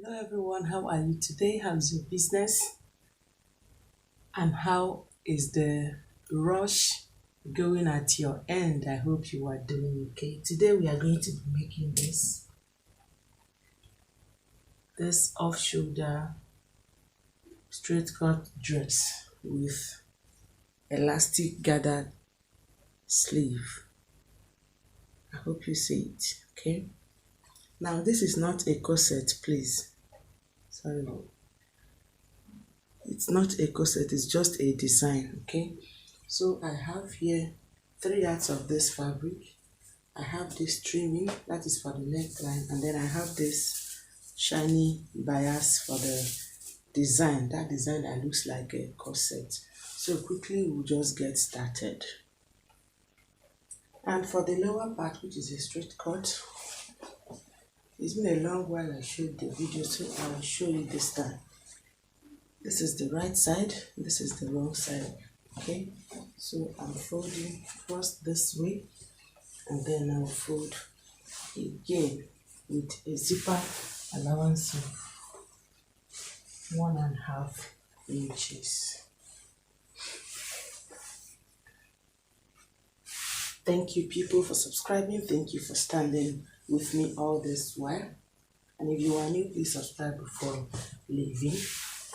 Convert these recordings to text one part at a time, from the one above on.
Hello everyone, how are you today? How's your business? And how is the rush going at your end? I hope you are doing okay. Today we are going to be making this off-shoulder straight cut dress with elastic gathered sleeve. I hope you see it, okay? Now this is not a corset, please. Sorry. It's not a corset, it's just a design, okay? So I have here 3 yards of this fabric. I have this trimming, that is for the neckline, and then I have this shiny bias for the design. That design that looks like a corset. So quickly we'll just get started. And for the lower part, which is a straight cut, it's been a long while I showed the video, so I will show you this time. This is the right side, this is the wrong side, okay? So I'm folding first this way, and then I'll fold again with a zipper allowance of 1.5 inches. Thank you people for subscribing. Thank you for standing with me all this while. And if you are new, please subscribe before leaving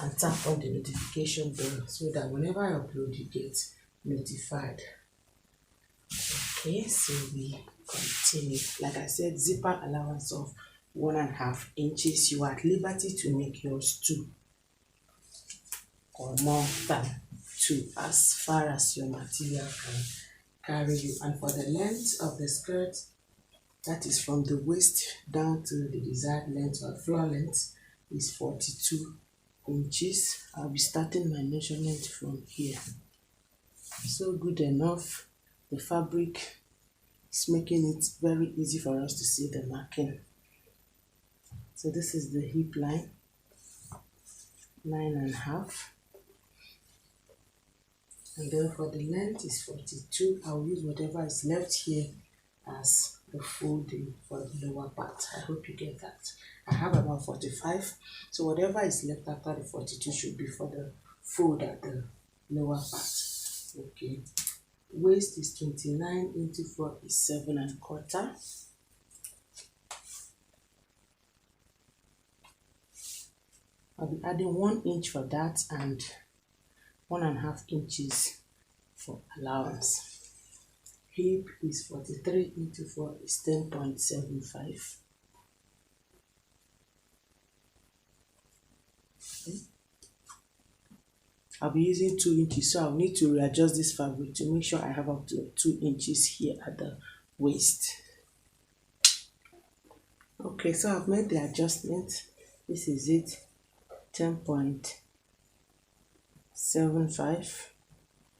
and tap on the notification bell so that whenever I upload, you get notified. Okay, so we continue. Like I said, zipper allowance of 1.5 inches. You are at liberty to make yours 2 or more than 2, as far as your material can carry you. And for the length of the skirt, that is from the waist down to the desired length or floor length, is 42 inches. I'll be starting my measurement from here. So good enough. The fabric is making it very easy for us to see the marking. So this is the hip line, 9.5. And then for the length is 42. I'll use whatever is left here as the folding for the lower part. I hope you get that. I have about 45. So whatever is left after the 42 should be for the fold at the lower part. Okay. Waist is 29 into 4 is 7.25. I'll be adding 1 inch for that and 1.5 inches for allowance. Hip is 43 into 4 is 10.75. Okay. I'll be using 2 inches, so I'll need to readjust this fabric to make sure I have up to 2 inches here at the waist. Okay, so I've made the adjustment. This is it, 10.75,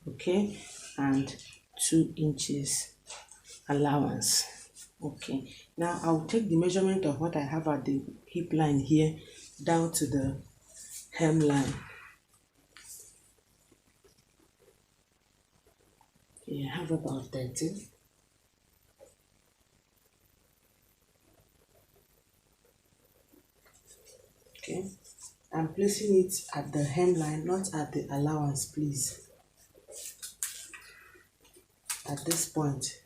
okay, and 2 inches allowance. Okay, now I'll take the measurement of what I have at the hip line here down to the hemline. Okay, I have about 13. Okay, I'm placing it at the hemline, not at the allowance, please. At this point,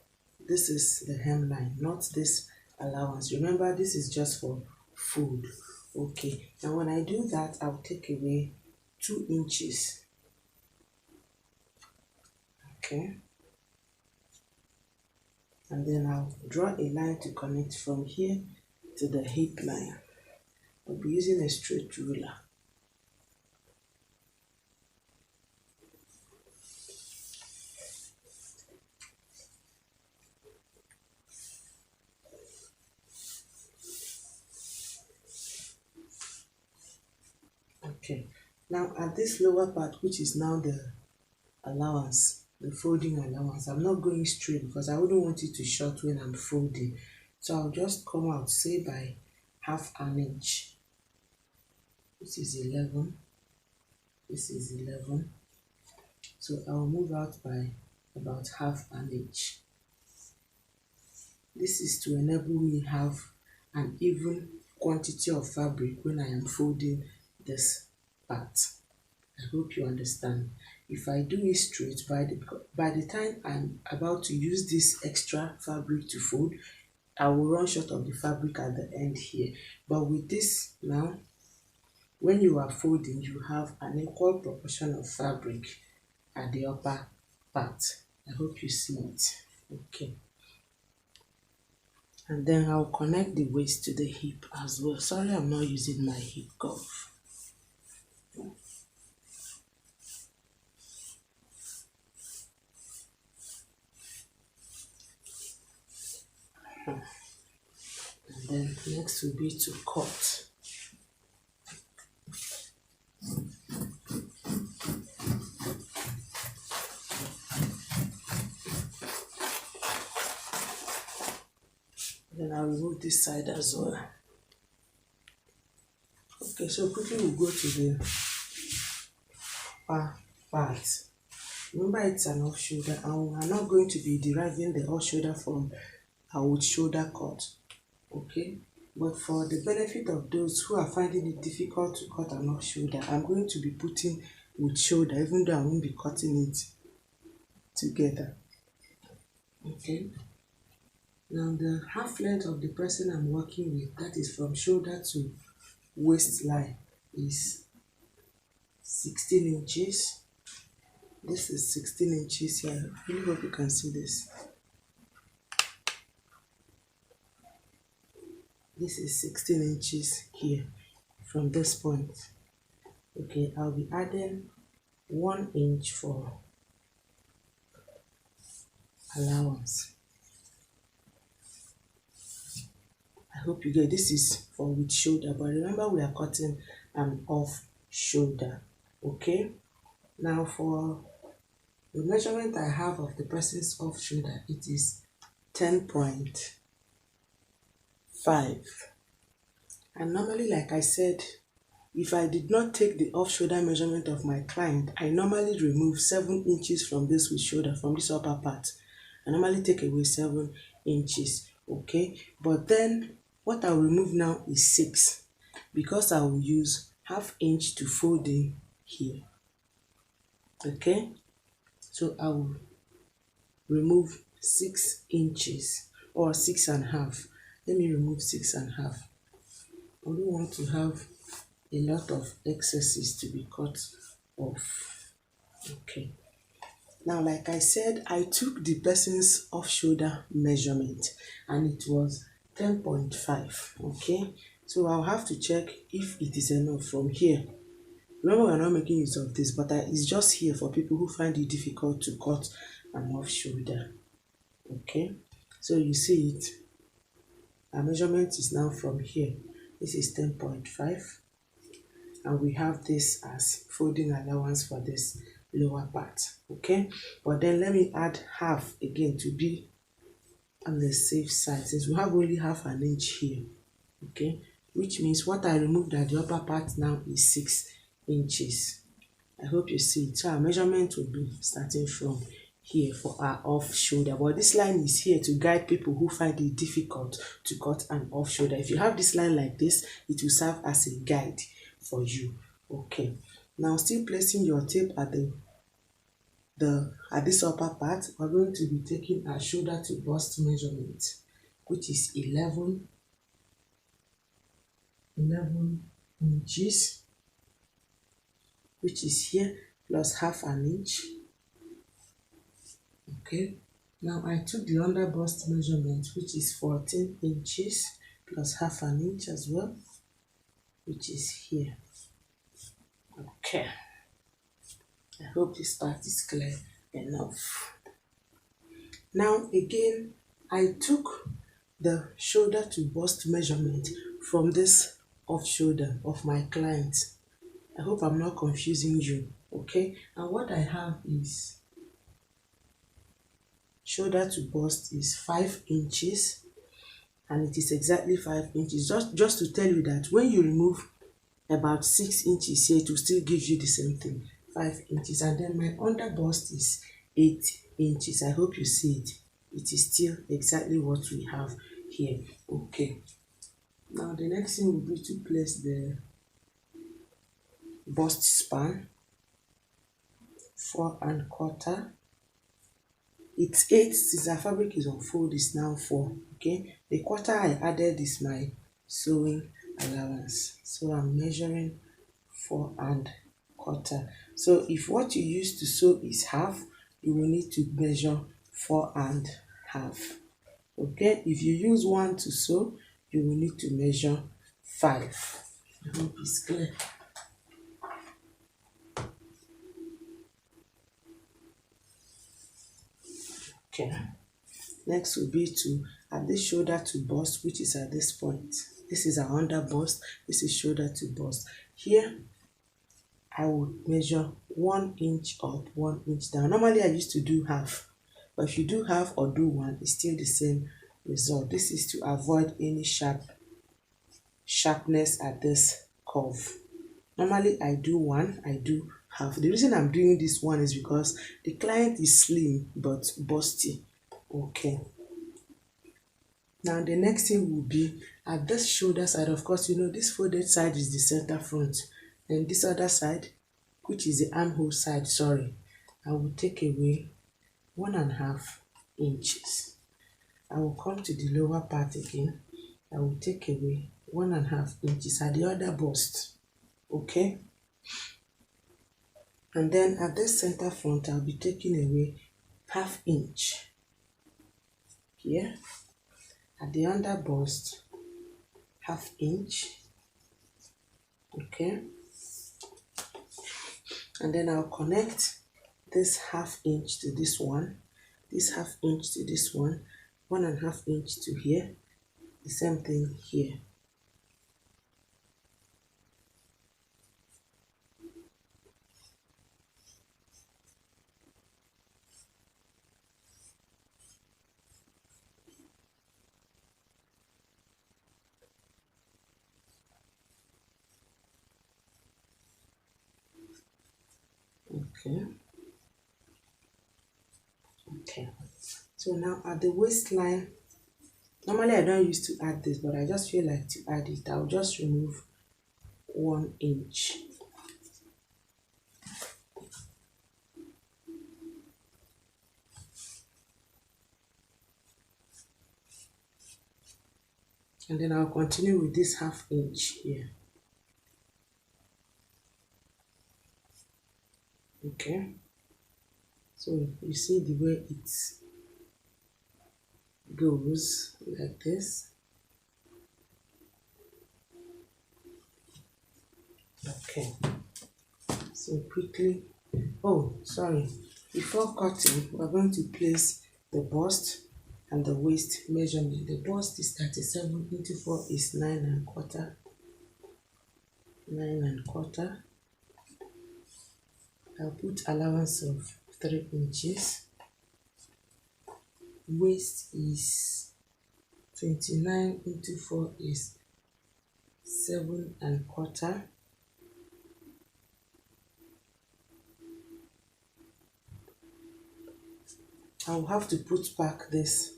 this is the hemline, not this allowance. Remember, this is just for food. Okay, now when I do that, I'll take away 2 inches. Okay, and then I'll draw a line to connect from here to the hip line. I'll be using a straight ruler. Okay, now at this lower part, which is now the allowance, the folding allowance, I'm not going straight because I wouldn't want it to short when I'm folding. So I'll just come out, say by 1/2 inch. This is 11. This is 11. So I'll move out by about 1/2 inch. This is to enable me have an even quantity of fabric when I am folding this part. I hope you understand. If I do it straight, by the time I'm about to use this extra fabric to fold, I will run short of the fabric at the end here. But with this now, when you are folding, you have an equal proportion of fabric at the upper part. I hope you see it. Okay. And then I'll connect the waist to the hip as well. Sorry, I'm not using my hip cuff. And then next will be to cut. Then I'll remove this side as well. Okay, so quickly we'll go to the upper part. Remember, it's an off shoulder, and we are not going to be deriving the off shoulder from our shoulder cut. Okay, but for the benefit of those who are finding it difficult to cut an off shoulder, I'm going to be putting with shoulder, even though I won't be cutting it together. Okay, now the half length of the person I'm working with, that is from shoulder to waistline, is 16 inches. This is 16 inches here. I really hope you can see this. This is 16 inches here from this point. Okay, I'll be adding 1 inch for allowance. I hope you get this. Is for with shoulder, but remember we are cutting an off shoulder. Okay, now for the measurement I have of the person's off shoulder, it is 10.5. And normally, like I said, if I did not take the off shoulder measurement of my client, I normally remove 7 inches from this with shoulder, from this upper part. I normally take away 7 inches. Okay, but then what I'll remove now is 6, because I will use half inch to fold in here. Okay, so I will remove 6 inches or 6.5. Let me remove 6.5. I don't want to have a lot of excesses to be cut off. Okay, now like I said, I took the person's off shoulder measurement and it was 10.5. Okay, so I'll have to check if it is enough from here. Remember, we're not making use of this, but it's just here for people who find it difficult to cut an off shoulder. Okay, so you see it. Our measurement is now from here. This is 10.5, and we have this as folding allowance for this lower part. Okay, but then let me add half again to be on the safe side, since we have only half an inch here. Okay, which means what I removed at the upper part now is 6 inches. I hope you see it. So our measurement will be starting from here for our off shoulder, but this line is here to guide people who find it difficult to cut an off shoulder. If you have this line like this, it will serve as a guide for you. Okay, now still placing your tape at this upper part, we're going to be taking our shoulder to bust measurement, which is 11 inches, which is here, plus half an inch. Okay, now I took the under bust measurement, which is 14 inches plus half an inch as well, which is here. Okay, I hope this part is clear enough. Now again, I took the shoulder to bust measurement from this off shoulder of my client. I hope I'm not confusing you. Okay, and what I have is shoulder to bust is 5 inches, and it is exactly 5 inches. Just to tell you that when you remove about 6 inches here, it will still give you the same thing, 5 inches. And then my under bust is 8 inches. I hope you see it. It is still exactly what we have here. Okay, Now the next thing will be to place the bust span, 4¼ it's 8 since our fabric is on fold, is now 4. Okay, the quarter I added is my sewing allowance, so I'm measuring 4¼ so if what you use to sew is half, you will need to measure 4½ okay. If you use 1 to sew, you will need to measure 5. I hope it's clear. Okay, next will be to add this shoulder to bust, which is at this point. This is our under bust, this is shoulder to bust. Here I would measure 1 inch up, 1 inch down. Normally I used to do half, but if you do half or do 1, it's still the same result. This is to avoid any sharpness at this curve. Normally I do 1, I do half. The reason I'm doing this one is because the client is slim but busty. Okay, now the next thing will be at this shoulder side. Of course, you know this folded side is the center front, and this other side, which is the armhole side, sorry, I will take away 1½ inches. I will come to the lower part again. I will take away 1½ inches at the other bust. Okay, and then at this center front, I'll be taking away ½ inch here. At the under bust, ½ inch. Okay, and then I'll connect this ½ inch to this one, this ½ inch to this one, 1½ inch to here, the same thing here. Okay. Okay. So now at the waistline, normally I don't used to add this, but I just feel like to add it. I'll just remove 1 inch. And then I'll continue with this ½ inch here. Okay. So you see the way it goes like this. Okay. So quickly, oh sorry, before cutting, we're going to place the bust and the waist measurement. The bust is 37 into 4 is 9¼ 9¼ I'll put allowance of 3 inches. Waist is 29 into 4 is 7¼ I'll have to put back this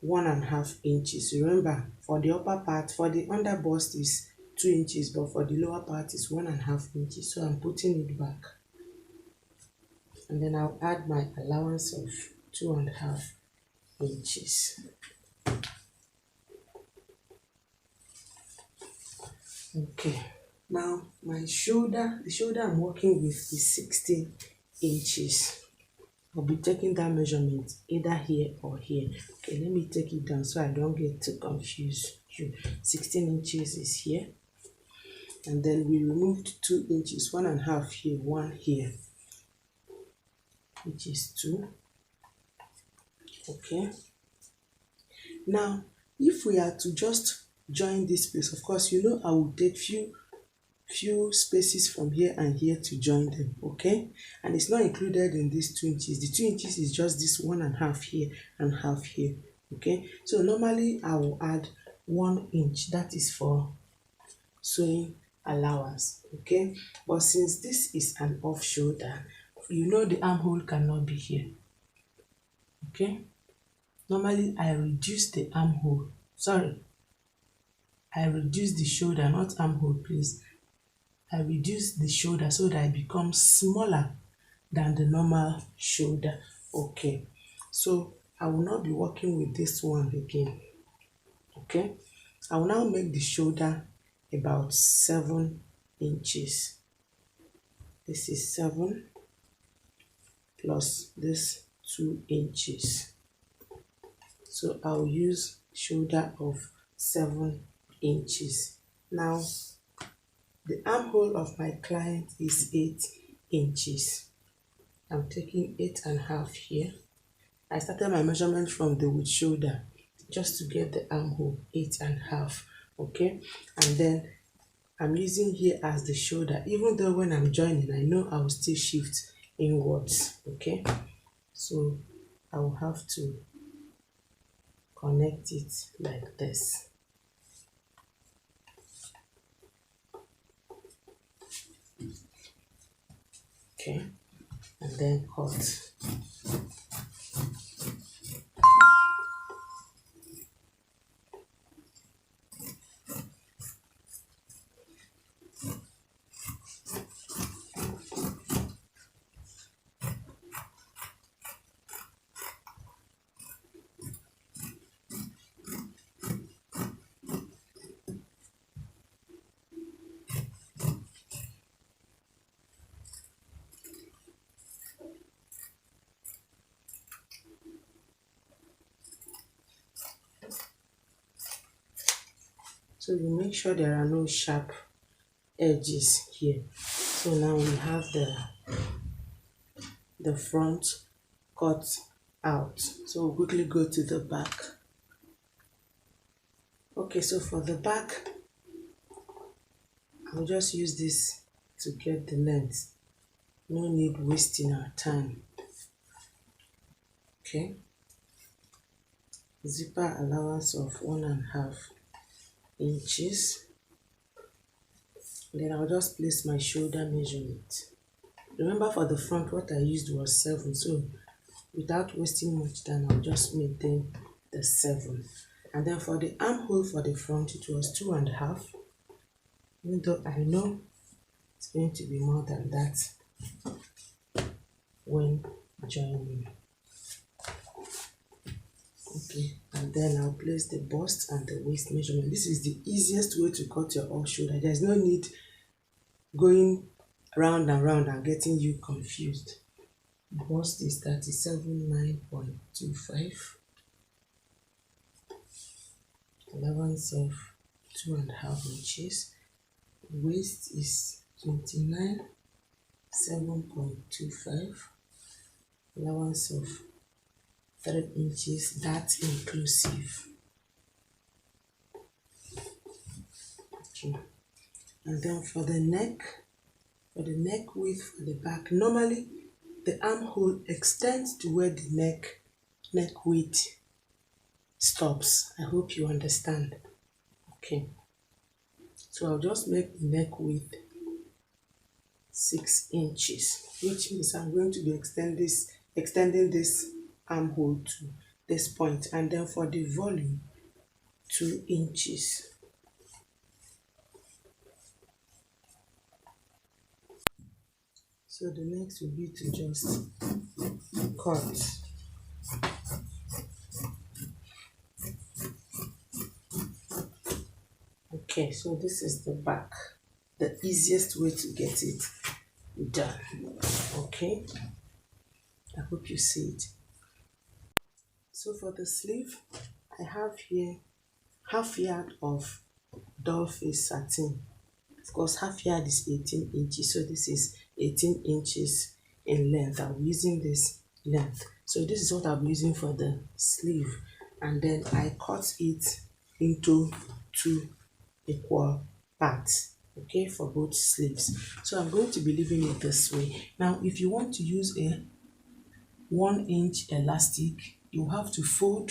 1½ inches. Remember, for the upper part, for the under bust is 2 inches, but for the lower part is 1½ inches. So I'm putting it back, and then I'll add my allowance of 2½ inches. Okay, now my shoulder, the shoulder I'm working with is 16 inches. I'll be taking that measurement either here or here. Okay, let me take it down so I don't get too confused. 16 inches is here, and then we removed 2 inches, 1½ here, 1 here, which is 2. Okay, now if we are to just join this place, of course you know I will take few spaces from here and here to join them. Okay, and it's not included in these 2 inches. The 2 inches is just this 1½ here and half here. Okay, so normally I will add 1 inch, that is for sewing allowance. Okay, but since this is an off shoulder, you know the armhole cannot be here. Okay, normally I reduce the armhole, sorry, I reduce the shoulder, not armhole please. I reduce the shoulder so that it becomes smaller than the normal shoulder. Okay, so I will not be working with this one again. Okay, I will now make the shoulder about 7 inches. This is 7 plus this 2 inches. So I'll use shoulder of 7 inches. Now, the armhole of my client is 8 inches. I'm taking 8.5 here. I started my measurement from the with shoulder just to get the armhole 8.5. Okay, and then I'm using here as the shoulder, even though when I'm joining, I know I will still shift inwards. Okay, so I will have to connect it like this. Okay, and then cut. So you make sure there are no sharp edges here. So now we have the front cut out. So we'll quickly go to the back. Okay, so for the back, I'll just use this to get the length. No need wasting our time. Okay, zipper allowance of 1.5 inches. Then I'll just place my shoulder measurement. Remember, for the front what I used was 7, so without wasting much time I'll just maintain the 7. And then for the armhole for the front it was 2.5, even though I know it's going to be more than that when joining. Okay, and then I'll place the bust and the waist measurement. This is the easiest way to cut your off shoulder. There's no need going round and round and getting you confused. Bust is 37.9.25. Allowance of 2.5 inches. Waist is 29.7.25. Allowance of 3 inches, that's inclusive. Okay, and then for the neck width for the back, normally the armhole extends to where the neck width stops. I hope you understand. Okay, so I'll just make the neck width 6 inches, which means I'm going to be extending this armhole to this point, and then for the volume 2 inches. So the next will be to just cut. Okay, so this is the back, the easiest way to get it done. Okay, I hope you see it. So for the sleeve, I have here half yard of doll face satin. Of course, half yard is 18 inches, so this is 18 inches in length. I'll be using this length. So this is what I'll be using for the sleeve, and then I cut it into 2 equal parts, okay, for both sleeves. So I'm going to be leaving it this way. Now, if you want to use a 1-inch elastic, you have to fold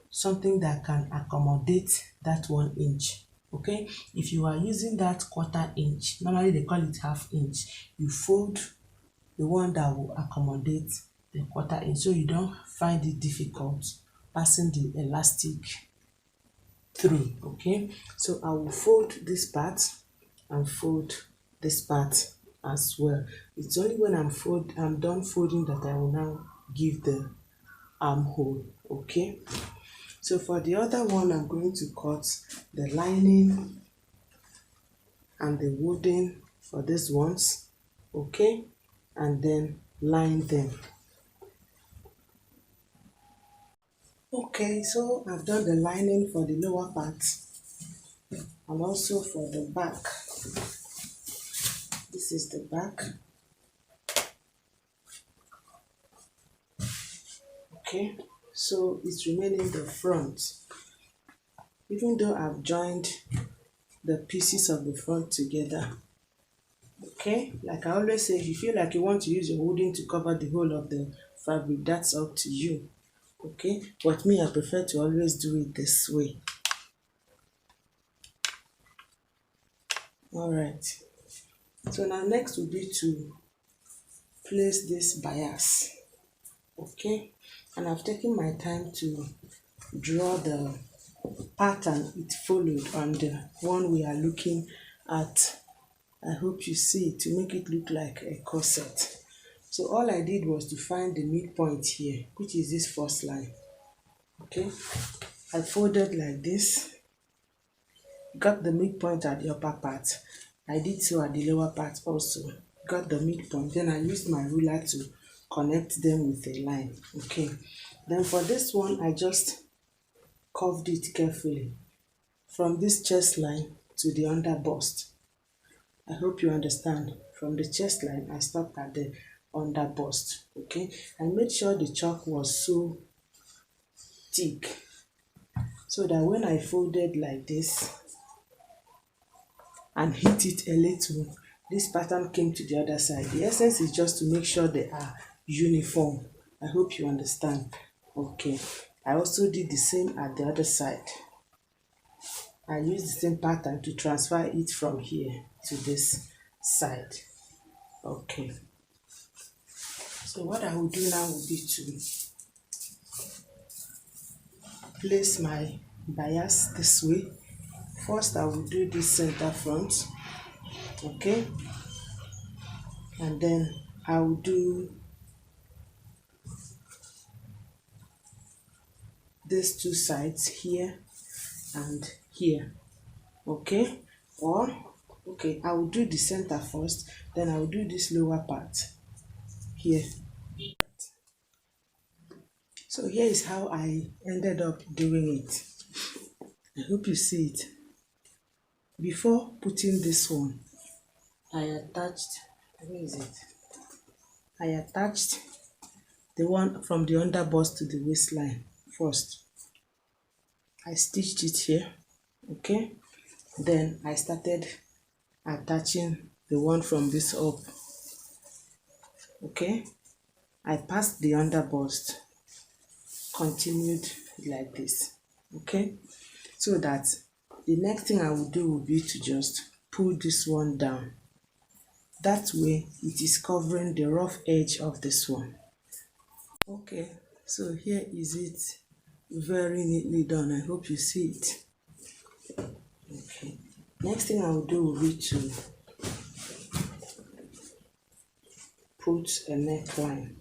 something that can accommodate that 1 inch. Okay, if you are using that 1/4 inch, normally they call it 1/2 inch, you fold the one that will accommodate the 1/4 inch, so you don't find it difficult passing the elastic through. Okay, so I will fold this part and fold this part as well. It's only when I'm done folding that I will now give the armhole. Okay, so for the other one, I'm going to cut the lining and the wooden for these ones. Okay, and then line them. Okay, so I've done the lining for the lower part and also for the back. This is the back. Okay, so it's remaining the front. Even though I've joined the pieces of the front together. Okay, like I always say, if you feel like you want to use your wooden to cover the whole of the fabric, that's up to you. Okay, but me, I prefer to always do it this way. All right, so now next will be to place this bias. Okay, and I've taken my time to draw the pattern it followed on the one we are looking at. I hope you see it, to make it look like a corset. So all I did was to find the midpoint here, which is this first line. Okay, I folded like this, got the midpoint at the upper part. I did so at the lower part also, got the midpoint. Then I used my ruler to connect them with a line. Okay, then for this one, I just curved it carefully from this chest line to the under bust. I hope you understand. From the chest line, I stopped at the under bust. Okay, I made sure the chalk was so thick so that when I folded like this and hit it a little, this pattern came to the other side. The essence is just to make sure they are uniform. I hope you understand. Okay, I also did the same at the other side. I used the same pattern to transfer it from here to this side. Okay, so what I will do now will be to place my bias this way. First, I will do this center front. Okay, and then I will do these two sides here and here. Okay, or okay, I will do the center first, then I will do this lower part here. So here is how I ended up doing it. I hope you see it. Before putting this one, I attached, where is it? I attached the one from the under bust to the waistline first. I stitched it here. Okay, then I started attaching the one from this up. Okay, I passed the under bust, continued like this. Okay, so that the next thing I will do will be to just pull this one down. That way it is covering the rough edge of this one. Okay, so here is it, very neatly done. I hope you see it. Okay, next thing I will do will be to put a neckline.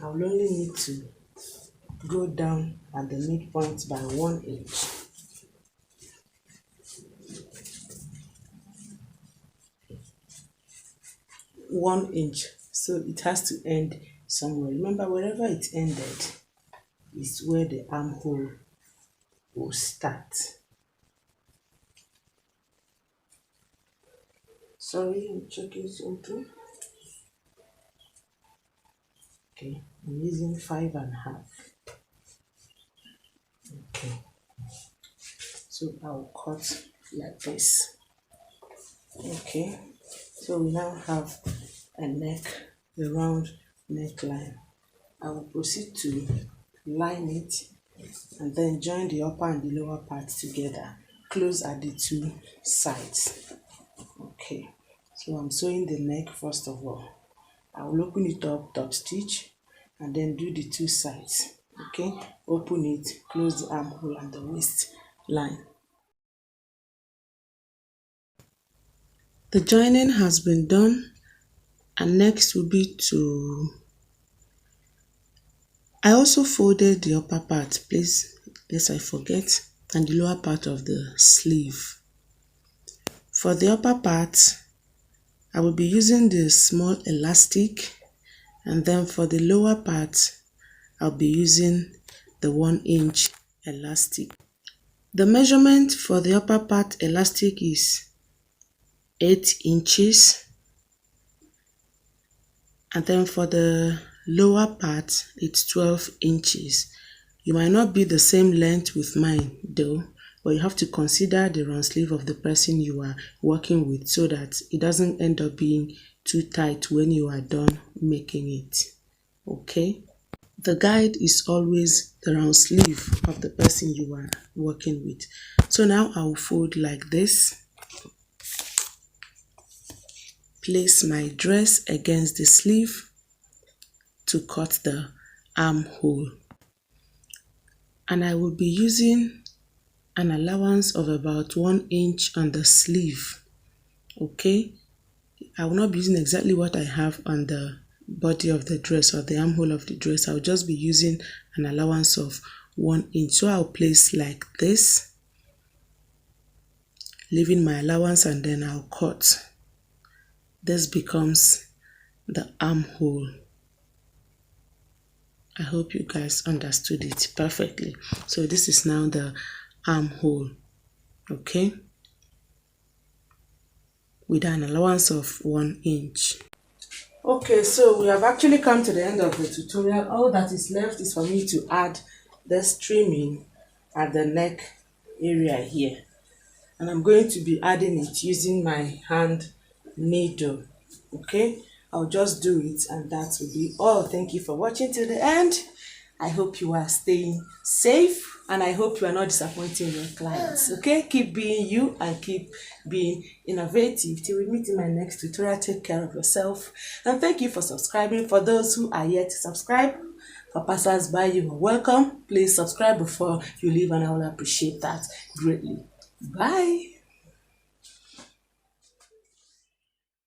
I will only need to go down at the midpoint by 1 inch. One inch, so it has to end somewhere. Remember, wherever it ended is where the armhole will start. Sorry, I'm checking something. Okay, I'm using 5.5. Okay, so I'll cut like this. Okay, so we now have a neck, the round neckline. I will proceed to line it and then join the upper and the lower part together, close at the two sides. Okay, so I'm sewing the neck first of all. I will open it up, top stitch, and then do the two sides. Okay, open it, close the armhole and the waistline. The joining has been done, and next will be to, I also folded the upper part, please, lest I forget, and the lower part of the sleeve. For the upper part, I will be using the small elastic, and then for the lower part, I'll be using the 1-inch elastic. The measurement for the upper part elastic is 8 inches, and then for the lower part, it's 12 inches. You might not be the same length with mine though, but you have to consider the round sleeve of the person you are working with so that it doesn't end up being too tight when you are done making it. Okay? The guide is always the round sleeve of the person you are working with. So now I will fold like this. Place my dress against the sleeve to cut the armhole. And I will be using an allowance of about 1 inch on the sleeve. Okay? I will not be using exactly what I have on the body of the dress or the armhole of the dress. I'll just be using an allowance of 1 inch. So I'll place like this, leaving my allowance, and then I'll cut. This becomes the armhole. I hope you guys understood it perfectly. So this is now the armhole, okay, with an allowance of 1 inch. Okay, so we have actually come to the end of the tutorial. All that is left is for me to add the trimming at the neck area here. And I'm going to be adding it using my hand needle. Okay, I'll just do it and that will be all. Thank you for watching till the end. I hope you are staying safe and I hope you are not disappointing your clients. Okay, keep being you and keep being innovative. Till we meet in my next tutorial, take care of yourself and thank you for subscribing. For those who are yet to subscribe, for passers-by, you are welcome. Please subscribe before you leave and I will appreciate that greatly. Bye.